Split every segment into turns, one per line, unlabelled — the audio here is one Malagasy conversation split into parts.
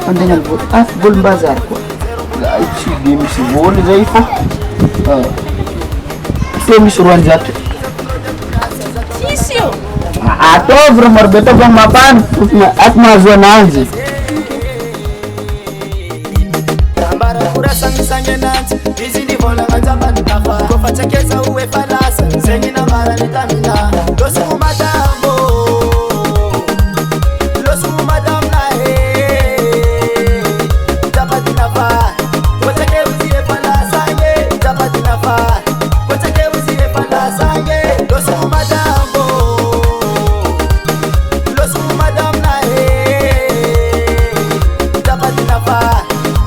Andena voly mbazary koa. Tsy de misy voly zay fa teo misy 200.
Tsisy io.
Ataovy rô maro be ataovy amin'ny mapana ato mahazo ananjy.
Izy ni vola ngazabani kafa kofa chakeza uwe falasa zengi na mara nitamina losu madambo losu madam na he tapati nafa kochake uzie falasa nge tapati nafa kochake uzie falasa nge losu madambo losu madam na he tapati nafa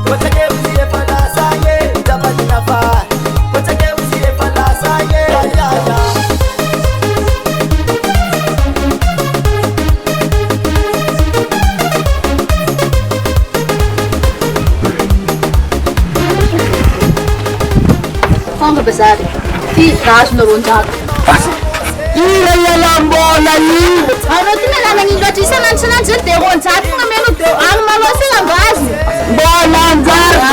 kochake uzie falasa nge tapati nafa kochake uzie falasa nge ya
Fonga bazary. Ty razona ronjato.
Ira ialambola io.
Anao ty nalana loatra isan'andro de ronjato fogna meno de any malo segna ngazy.
Mbola anjara.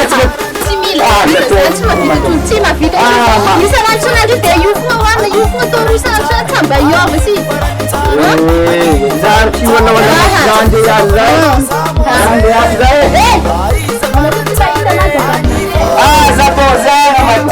Tsy mila. Tsy mavita tsy mavita. Isan'andro de io fogna hoanina io fogna tao isan'andro tsamba iova si.
Zary tsy wala zande yaza.
Anao ty fahita anazy.
Zapozana mata.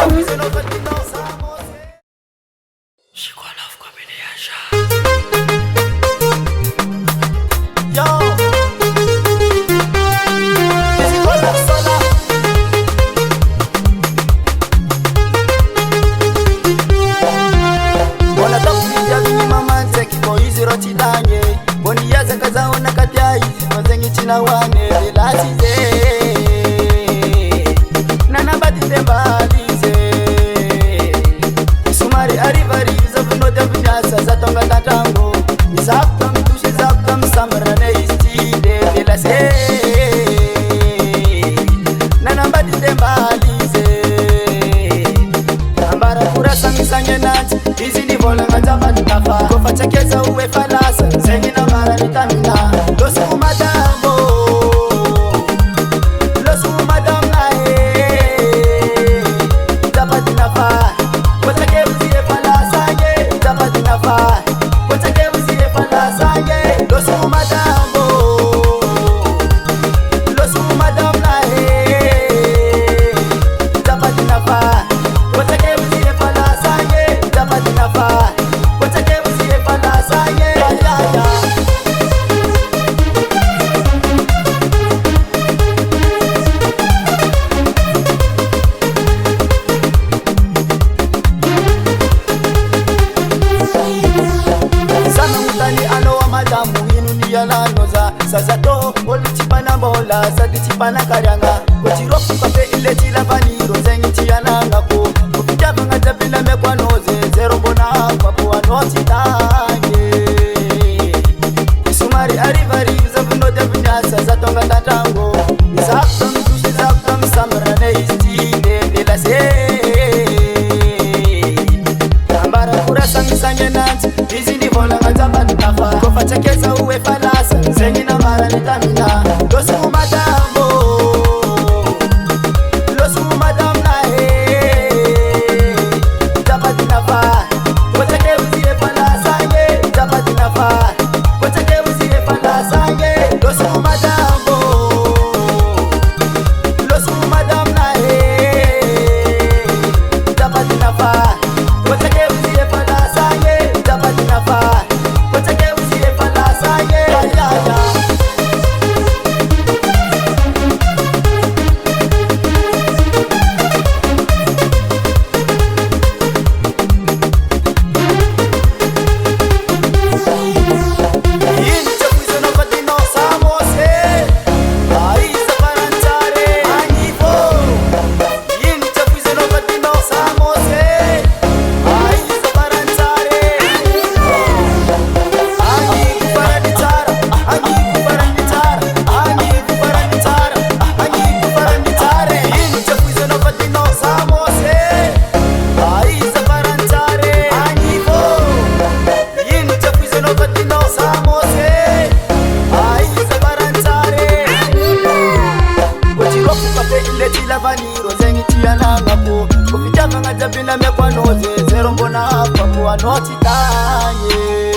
noti tanye,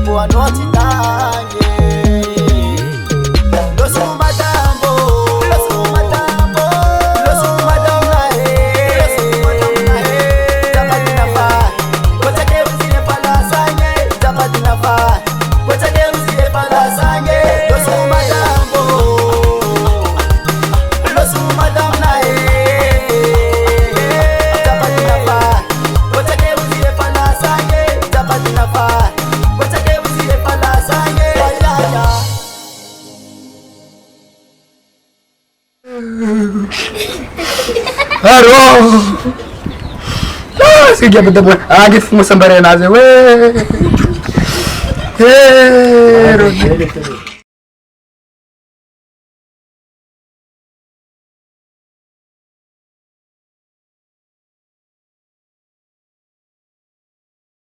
boa noti tanye. Losu madambo, losu madambo, losu madamna losu madamna Japati nafa, kocha keuzie pala sanye. Japati nafa, kocha keuzie pala sanye. Losu madambo, losu madamna Japati nafa, kocha keuzie pala sanye. Japati nafa, kocha keuzie pala sanye.
Haro. Sige betul betul. Agak semua sambaran aja. Weh. Hero.